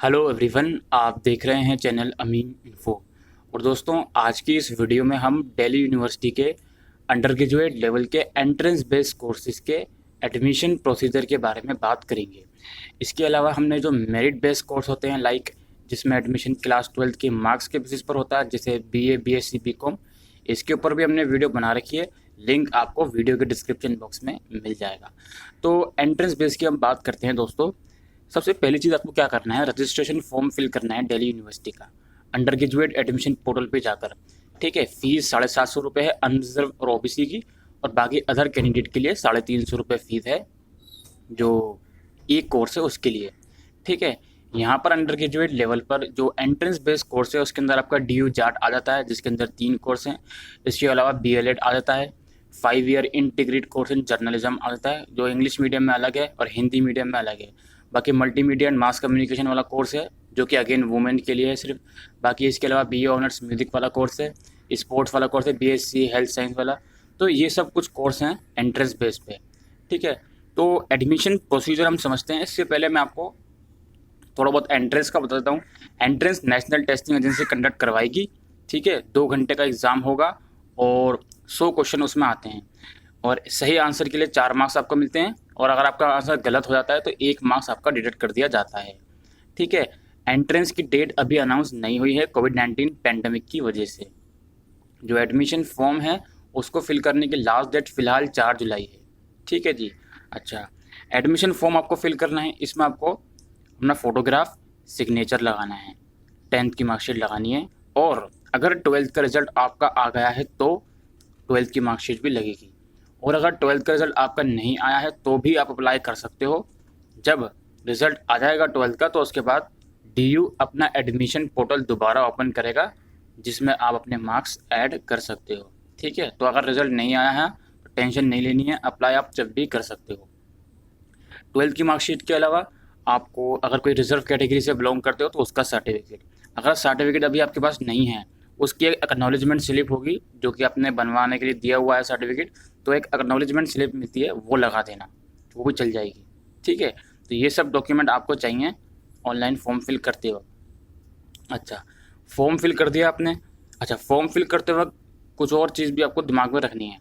Hello everyone, आप देख रहे हैं चैनल अमीन इन्फो। और दोस्तों, आज की इस वीडियो में हम दिल्ली यूनिवर्सिटी के अंडर ग्रेजुएट लेवल के एंट्रेंस बेस्ड कोर्सेज के एडमिशन प्रोसीजर के बारे में बात करेंगे। इसके अलावा हमने जो मेरिट बेस्ड कोर्स होते हैं जिसमें एडमिशन क्लास 12 के मार्क्स के बेसिस पर होता है, जैसे बीए, बीएससी, बीकॉम, इसके ऊपर भी हमने वीडियो बना रखी है। लिंक आपको वीडियो के डिस्क्रिप्शन बॉक्स में मिल जाएगा। तो एंट्रेंस बेस की हम बात करते हैं दोस्तों। सबसे पहली चीज़ आपको क्या करना है, रजिस्ट्रेशन फॉर्म फिल करना है दिल्ली यूनिवर्सिटी का अंडर ग्रेजुएट एडमिशन पोर्टल पे जाकर। ठीक है, फीस 750 रुपये है अनरिजर्व और ओबीसी की, और बाकी अदर कैंडिडेट के लिए 350 रुपये फीस है जो एक कोर्स है उसके लिए। ठीक है, यहाँ पर अंडर ग्रेजुएट लेवल पर जो एंट्रेंस बेस्ड कोर्स है उसके अंदर आपका DU जाट आ जाता है, जिसके अंदर 3 कोर्स हैं। इसके अलावा BLED आ जाता है, 5 year integrated course in journalism आ जाता है, जो इंग्लिश मीडियम में अलग है और हिंदी मीडियम में अलग है। बाकी मल्टीमीडिया एंड मास कम्युनिकेशन वाला कोर्स है, जो कि अगेन वुमेन के लिए है सिर्फ। बाकी इसके अलावा BA ऑनर्स म्यूजिक वाला कोर्स है, स्पोर्ट्स वाला कोर्स है, BSc हेल्थ साइंस वाला। तो ये सब कुछ कोर्स हैं एंट्रेंस बेस पे। ठीक है, तो एडमिशन प्रोसीजर हम समझते हैं। इससे पहले मैं आपको थोड़ा बहुत एंट्रेंस का बता देता हूँ। Entrance national testing agency conduct करवाएगी। ठीक है, 2 घंटे का एग्ज़ाम होगा और 100 क्वेश्चन उसमें आते हैं, और सही आंसर के लिए 4 मार्क्स आपको मिलते हैं, और अगर आपका आंसर गलत हो जाता है तो 1 मार्क्स आपका डिडक्ट कर दिया जाता है। ठीक है, एंट्रेंस की डेट अभी अनाउंस नहीं हुई है कोविड-19 पैंडमिक की वजह से। जो एडमिशन फॉर्म है उसको फिल करने की लास्ट डेट फ़िलहाल 4 जुलाई है। ठीक है जी। अच्छा, एडमिशन फॉर्म आपको फिल करना है। इसमें आपको अपना फ़ोटोग्राफ, सिग्नेचर लगाना है, 10th की मार्कशीट लगानी है, और अगर 12th का रिज़ल्ट आपका आ गया है तो 12th की मार्कशीट भी लगेगी। और अगर 12th का रिज़ल्ट आपका नहीं आया है तो भी आप अप्लाई कर सकते हो। जब रिज़ल्ट आ जाएगा 12th का तो उसके बाद DU अपना एडमिशन पोर्टल दोबारा ओपन करेगा, जिसमें आप अपने मार्क्स ऐड कर सकते हो। ठीक है, तो अगर रिज़ल्ट नहीं आया है तो टेंशन नहीं लेनी है, अप्लाई आप जब भी कर सकते हो। 12th की मार्कशीट के अलावा आपको अगर कोई रिजर्व कैटेगरी से बिलोंग करते हो तो उसका सर्टिफिकेट, अगर सर्टिफिकेट अभी आपके पास नहीं है, उसकी एक एक्नॉलेजमेंट स्लिप होगी जो कि आपने बनवाने के लिए दिया हुआ है सर्टिफिकेट, तो एक एक्नॉलेजमेंट स्लिप मिलती है, वो लगा देना, वो भी चल जाएगी। ठीक है, तो ये सब डॉक्यूमेंट आपको चाहिए ऑनलाइन फॉर्म फिल करते वक्त। अच्छा, फॉर्म फिल कर दिया आपने। अच्छा, फॉर्म फिल करते वक्त कुछ और चीज़ भी आपको दिमाग में रखनी है।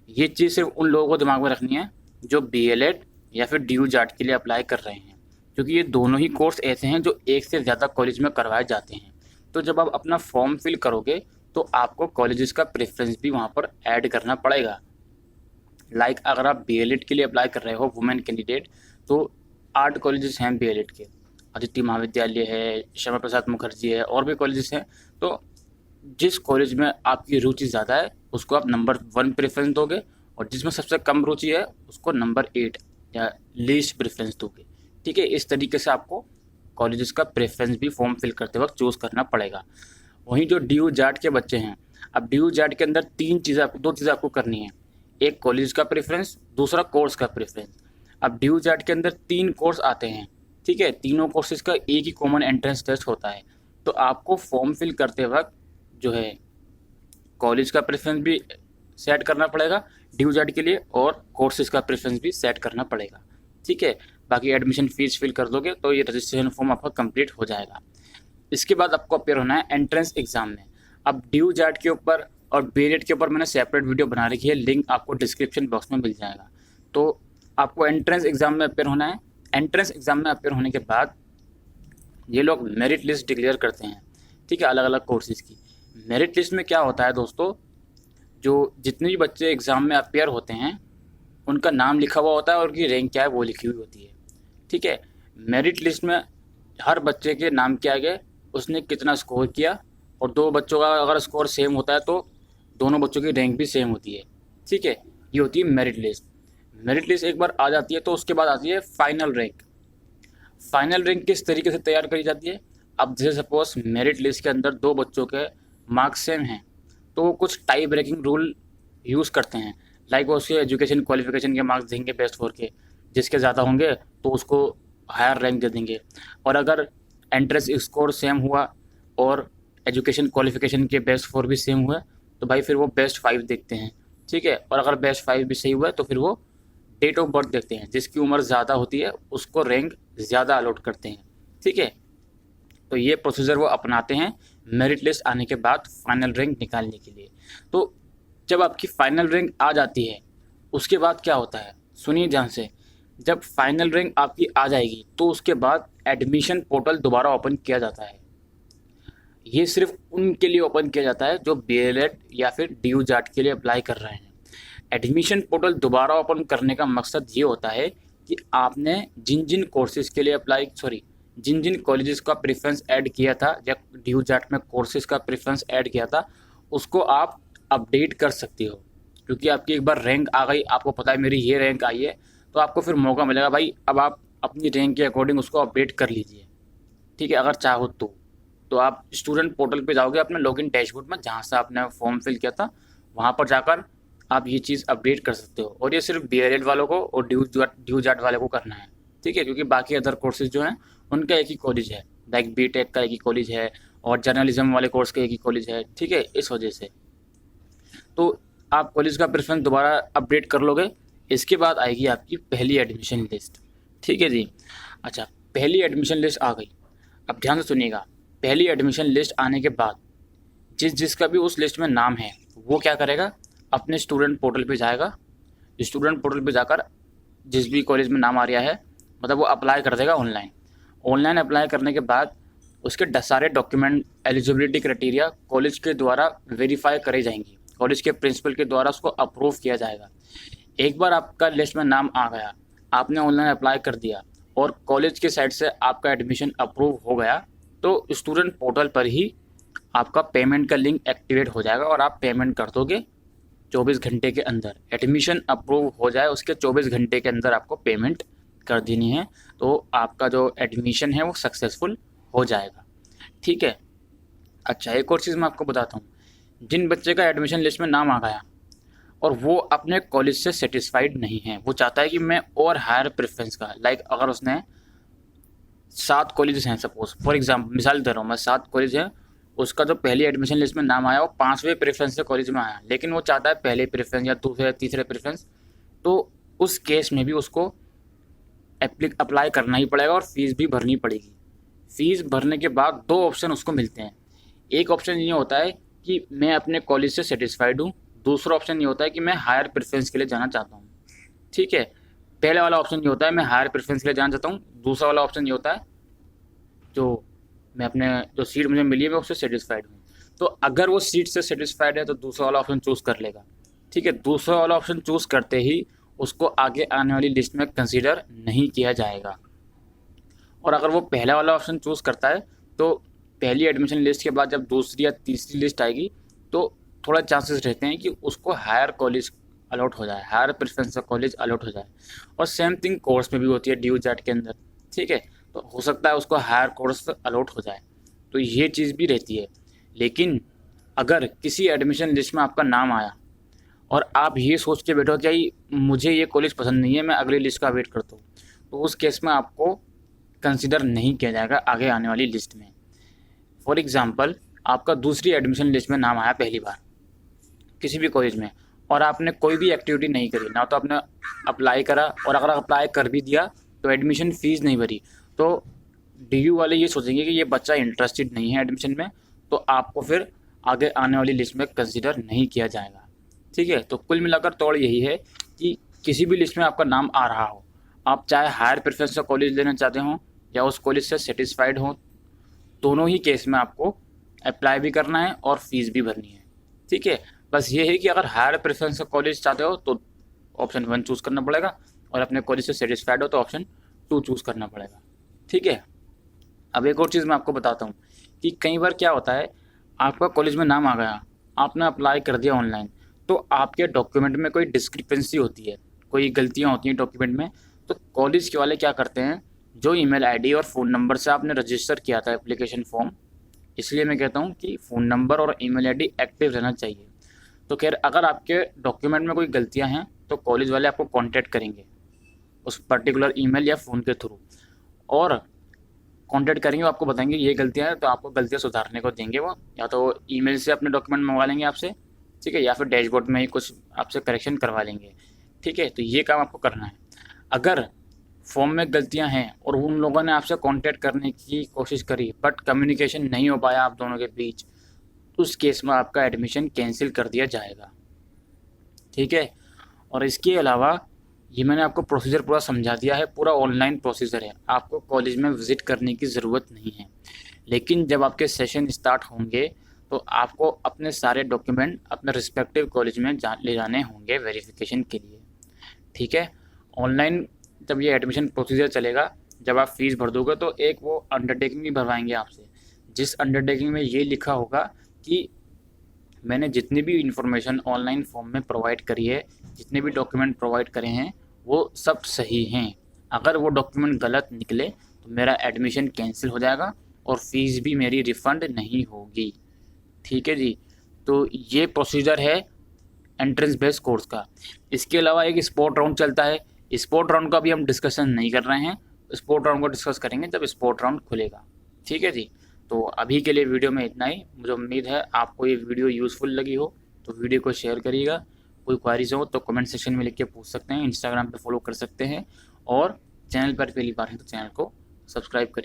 ये चीज़ सिर्फ उन लोगों को दिमाग में रखनी है जो BLED या फिर DU जाट के लिए अप्लाई कर रहे हैं, क्योंकि ये दोनों ही कोर्स ऐसे हैं जो एक से ज़्यादा कॉलेज में करवाए जाते हैं। तो जब आप अपना फॉर्म फिल करोगे तो आपको कॉलेजेस का प्रेफरेंस भी वहाँ पर ऐड करना पड़ेगा। अगर आप BLED के लिए अप्लाई कर रहे हो वुमेन कैंडिडेट, तो 8 कॉलेजेस हैं BLED के। आदित्य महाविद्यालय है, श्यामा प्रसाद मुखर्जी है, और भी कॉलेजेस हैं। तो जिस कॉलेज में आपकी रुचि ज़्यादा है उसको आप नंबर 1 प्रेफरेंस दोगे, और जिसमें सबसे कम रुचि है उसको नंबर 8 या लीस्ट प्रेफरेंस दोगे। ठीक है, इस तरीके से आपको कॉलेजेस का प्रेफरेंस भी फॉर्म फिल करते वक्त चूज़ करना पड़ेगा। वहीं जो DU जाट के बच्चे हैं, अब DU जाट के अंदर 2 चीज़ें आपको करनी है। एक कॉलेज का प्रेफरेंस, दूसरा कोर्स का प्रेफरेंस। अब DU जाट के अंदर 3 कोर्स आते हैं। ठीक है, तीनों कोर्सेज का एक ही कॉमन एंट्रेंस टेस्ट होता है। तो आपको फॉर्म फिल करते वक्त जो है कॉलेज का प्रेफरेंस भी सेट करना पड़ेगा DU जाट के लिए, और कोर्सेज का प्रेफरेंस भी सेट करना पड़ेगा। ठीक है, बाकी एडमिशन फीस फिल कर दोगे तो ये रजिस्ट्रेशन फॉर्म आपका कंप्लीट हो जाएगा। इसके बाद आपको अपेयर होना है एंट्रेंस एग्जाम में। अब DU जाट के ऊपर और BLED के ऊपर मैंने सेपरेट वीडियो बना रखी है, लिंक आपको डिस्क्रिप्शन बॉक्स में मिल जाएगा। तो आपको एंट्रेंस एग्जाम में अपेयर होना है। एंट्रेंस एग्जाम में अपेयर होने के बाद ये लोग मेरिट लिस्ट डिक्लेयर करते हैं। ठीक है, अलग अलग कोर्सेज की मेरिट लिस्ट में क्या होता है दोस्तों, जो जितने भी बच्चे एग्ज़ाम में अपेयर होते हैं उनका नाम लिखा हुआ होता है और उनकी रैंक क्या है वो लिखी हुई होती है। ठीक है, मेरिट लिस्ट में हर बच्चे के नाम के आगे उसने कितना स्कोर किया, और 2 बच्चों का अगर स्कोर सेम होता है तो दोनों बच्चों की रैंक भी सेम होती है। ठीक है, ये होती है मेरिट लिस्ट। मेरिट लिस्ट एक बार आ जाती है तो उसके बाद आती है फाइनल रैंक। फाइनल रैंक किस तरीके से तैयार करी जाती है, अब जैसे सपोज मेरिट लिस्ट के अंदर 2 बच्चों के मार्क्स सेम हैं तो वो कुछ टाई ब्रेकिंग रूल यूज़ करते हैं। वो उसके एजुकेशन क्वालिफिकेशन के मार्क्स देंगे बेस्ट 4 के, जिसके ज़्यादा होंगे तो उसको हायर रैंक दे देंगे। और अगर एंट्रेंस स्कोर सेम हुआ और एजुकेशन क्वालिफिकेशन के बेस्ट 4 भी सेम हुए तो भाई फिर वो बेस्ट 5 देखते हैं। ठीक है, और अगर बेस्ट 5 भी सही हुआ है तो फिर वो डेट ऑफ बर्थ देखते हैं, जिसकी उम्र ज़्यादा होती है उसको रैंक ज़्यादा अलॉट करते हैं। ठीक है, तो ये प्रोसीजर वो अपनाते हैं मेरिट लिस्ट आने के बाद फाइनल रैंक निकालने के लिए। तो जब आपकी फाइनल रैंक आ जाती है उसके बाद क्या होता है, सुनिए ध्यान से। जब फाइनल रैंक आपकी आ जाएगी तो उसके बाद एडमिशन पोर्टल दोबारा ओपन किया जाता है। ये सिर्फ उनके लिए ओपन किया जाता है जो बीएलएड या फिर डीयू जाट के लिए अप्लाई कर रहे हैं। एडमिशन पोर्टल दोबारा ओपन करने का मकसद ये होता है कि आपने जिन जिन कोर्सेज़ के लिए जिन जिन कॉलेजेस का प्रेफरेंस ऐड किया था या डीयू जाट में कोर्सेज़ का प्रेफरेंस ऐड किया था उसको आप अपडेट कर सकते हो। क्योंकि आपकी एक बार रैंक आ गई, आपको पता है मेरी ये रैंक आई है, तो आपको फिर मौका मिलेगा भाई अब आप अपनी रैंक के अकॉर्डिंग उसको अपडेट कर लीजिए। ठीक है, अगर चाहो तो आप स्टूडेंट पोर्टल पे जाओगे अपने लॉगिन डैशबोर्ड में जहाँ से आपने फॉर्म फिल किया था, वहाँ पर जाकर आप ये चीज़ अपडेट कर सकते हो। और ये सिर्फ बीएलएड वालों को और ड्यू जाट वाले को करना है। ठीक है, क्योंकि बाकी अदर कोर्सेज जो हैं उनका एक ही कॉलेज है, लाइक बीटेक का एक ही कॉलेज है और जर्नलिज्म वाले कोर्स का एक ही कॉलेज है। ठीक है, इस वजह से तो आप कॉलेज का प्रेफरेंस दोबारा अपडेट कर लोगे। इसके बाद आएगी आपकी पहली एडमिशन लिस्ट। ठीक है जी। अच्छा, पहली एडमिशन लिस्ट आ गई। अब ध्यान से सुनिएगा, पहली एडमिशन लिस्ट आने के बाद जिसका भी उस लिस्ट में नाम है वो क्या करेगा, अपने स्टूडेंट पोर्टल पे जाएगा। स्टूडेंट पोर्टल पे जाकर जिस भी कॉलेज में नाम आ रहा है मतलब वो अप्लाई कर देगा ऑनलाइन अप्लाई करने के बाद उसके सारे डॉक्यूमेंट, एलिजिबिलिटी क्राइटेरिया कॉलेज के द्वारा वेरीफाई करे जाएंगी, कॉलेज के प्रिंसिपल के द्वारा उसको अप्रूव किया जाएगा। एक बार आपका लिस्ट में नाम आ गया, आपने ऑनलाइन अप्लाई कर दिया और कॉलेज के साइड से आपका एडमिशन अप्रूव हो गया, तो स्टूडेंट पोर्टल पर ही आपका पेमेंट का लिंक एक्टिवेट हो जाएगा और आप पेमेंट कर दोगे 24 घंटे के अंदर। एडमिशन अप्रूव हो जाए उसके 24 घंटे के अंदर आपको पेमेंट कर देनी है, तो आपका जो एडमिशन है वो सक्सेसफुल हो जाएगा। ठीक है। अच्छा, एक और चीज़ मैं आपको बताता हूँ, जिन बच्चे का एडमिशन लिस्ट में नाम आ गया और वो अपने कॉलेज से सेटिस्फाइड नहीं है, वो चाहता है कि मैं और हायर प्रेफरेंस का, लाइक अगर उसने 7 कॉलेज हैं, सपोज फॉर एग्जाम्पल मिसाल दे रहा हूँ मैं, 7 कॉलेज हैं, उसका जो पहली एडमिशन लिस्ट में नाम आया वो 5वें प्रेफरेंस से कॉलेज में आया, लेकिन वो चाहता है पहले प्रेफरेंस या दूसरे तीसरे प्रेफरेंस, तो उस केस में भी उसको अप्लाई करना ही पड़ेगा और फीस भी भरनी पड़ेगी। फीस भरने के बाद 2 ऑप्शन उसको मिलते हैं। एक ऑप्शन ये होता है कि मैं अपने कॉलेज से सेटिस्फाइड हूँ, दूसरा ऑप्शन ये होता है कि मैं हायर प्रेफरेंस के लिए जाना चाहता हूँ। ठीक है, पहले वाला ऑप्शन ये होता है मैं हायर प्रेफरेंस के लिए जाना चाहता हूँ, दूसरा वाला ऑप्शन ये होता है जो मैं अपने जो सीट मुझे मिली है मैं उससे सेटिस्फाइड हूँ। तो अगर वो सीट से सेटिस्फाइड है तो दूसरा वाला ऑप्शन चूज़ कर लेगा। ठीक है, दूसरा वाला ऑप्शन चूज़ करते ही उसको आगे आने वाली लिस्ट में कंसीडर नहीं किया जाएगा। और अगर वो पहला वाला ऑप्शन चूज़ करता है तो पहली एडमिशन लिस्ट के बाद जब दूसरी या तीसरी लिस्ट आएगी तो थोड़ा चांसेस रहते हैं कि उसको हायर कॉलेज अलॉट हो जाए, हायर प्रेफरेंस का कॉलेज अलॉट हो जाए। और सेम थिंग कोर्स में भी होती है डीयू जाट के अंदर। ठीक है, तो हो सकता है उसको हायर कोर्स अलॉट हो जाए, तो ये चीज़ भी रहती है। लेकिन अगर किसी एडमिशन लिस्ट में आपका नाम आया और आप ये सोच के बैठो कि मुझे ये कॉलेज पसंद नहीं है, मैं अगली लिस्ट का वेट करता हूँ, तो उस केस में आपको कंसिडर नहीं किया जाएगा आगे आने वाली लिस्ट में। फॉर एग्ज़ाम्पल, आपका दूसरी एडमिशन लिस्ट में नाम आया पहली बार किसी भी कॉलेज में और आपने कोई भी एक्टिविटी नहीं करी, ना तो आपने अप्लाई करा और अगर अप्लाई कर भी दिया तो एडमिशन फ़ीस नहीं भरी, तो डीयू वाले ये सोचेंगे कि ये बच्चा इंटरेस्टेड नहीं है एडमिशन में, तो आपको फिर आगे आने वाली लिस्ट में कंसिडर नहीं किया जाएगा। ठीक है, तो कुल मिलाकर तौड़ यही है कि किसी भी लिस्ट में आपका नाम आ रहा हो, आप चाहे हायर प्रेफरेंस का कॉलेज लेना चाहते हो या उस कॉलेज से सेटिस्फाइड हो, दोनों ही केस में आपको अप्लाई भी करना है और फीस भी भरनी है। ठीक है, बस ये है कि अगर हायर प्रेफरेंस का कॉलेज चाहते हो तो ऑप्शन 1 चूज़ करना पड़ेगा और अपने कॉलेज से सेटिस्फाइड हो तो ऑप्शन 2 चूज़ करना पड़ेगा। ठीक है, अब एक और चीज़ मैं आपको बताता हूँ कि कई बार क्या होता है, आपका कॉलेज में नाम आ गया, आपने अप्लाई कर दिया ऑनलाइन, तो आपके डॉक्यूमेंट में कोई डिस्क्रिपेंसी होती है, कोई गलतियाँ होती हैं डॉक्यूमेंट में, तो कॉलेज के वाले क्या करते हैं, जो ईमेल आईडी और फ़ोन नंबर से आपने रजिस्टर किया था एप्लीकेशन फॉर्म, इसलिए मैं कहता हूँ कि फ़ोन नंबर और ईमेल आईडी एक्टिव रहना चाहिए। तो खैर अगर आपके डॉक्यूमेंट में कोई गलतियाँ हैं तो कॉलेज वाले आपको कॉन्टैक्ट करेंगे उस पर्टिकुलर ईमेल या फ़ोन के थ्रू, और कॉन्टैक्ट करेंगे, आपको बताएंगे ये गलतियाँ हैं, तो आपको गलतियाँ सुधारने को देंगे वो, या तो ईमेल से अपने डॉक्यूमेंट मंगवा लेंगे आपसे, ठीक है, या फिर डैशबोर्ड में ही कुछ आपसे करेक्शन करवा लेंगे। ठीक है, तो ये काम आपको करना है। अगर फॉर्म में गलतियां हैं और उन लोगों ने आपसे कांटेक्ट करने की कोशिश करी बट कम्युनिकेशन नहीं हो पाया आप दोनों के बीच, उस केस में आपका एडमिशन कैंसिल कर दिया जाएगा। ठीक है। और इसके अलावा ये मैंने आपको प्रोसीजर पूरा समझा दिया है, पूरा ऑनलाइन प्रोसीजर है, आपको कॉलेज में विज़िट करने की ज़रूरत नहीं है। लेकिन जब आपके सेशन स्टार्ट होंगे तो आपको अपने सारे डॉक्यूमेंट अपने रिस्पेक्टिव कॉलेज में ले जाने होंगे वेरिफिकेशन के लिए। ठीक है। ऑनलाइन जब ये एडमिशन प्रोसीजर चलेगा, जब आप फीस भर दोगे तो एक वो अंडरटेकिंग भी भरवाएंगे आपसे, जिस अंडरटेकिंग में ये लिखा होगा कि मैंने जितनी भी इन्फॉर्मेशन ऑनलाइन फॉर्म में प्रोवाइड करी है, जितने भी डॉक्यूमेंट प्रोवाइड करे हैं, वो सब सही हैं। अगर वो डॉक्यूमेंट गलत निकले तो मेरा एडमिशन कैंसिल हो जाएगा और फीस भी मेरी रिफ़ंड नहीं होगी। ठीक है जी। तो ये प्रोसीजर है एंट्रेंस बेस्ड कोर्स का। इसके अलावा एक स्पोर्ट राउंड चलता है, स्पोर्ट राउंड का भी हम डिस्कशन नहीं कर रहे हैं, स्पोर्ट राउंड को डिस्कस करेंगे जब स्पोर्ट राउंड खुलेगा। ठीक है जी। तो अभी के लिए वीडियो में इतना ही। मुझे उम्मीद है आपको ये वीडियो यूज़फुल लगी हो, तो वीडियो को शेयर करिएगा। कोई क्वारीज हो तो कमेंट सेक्शन में लिख के पूछ सकते हैं, इंस्टाग्राम पे फॉलो कर सकते हैं, और चैनल पर पहली बार है तो चैनल को सब्सक्राइब करिए।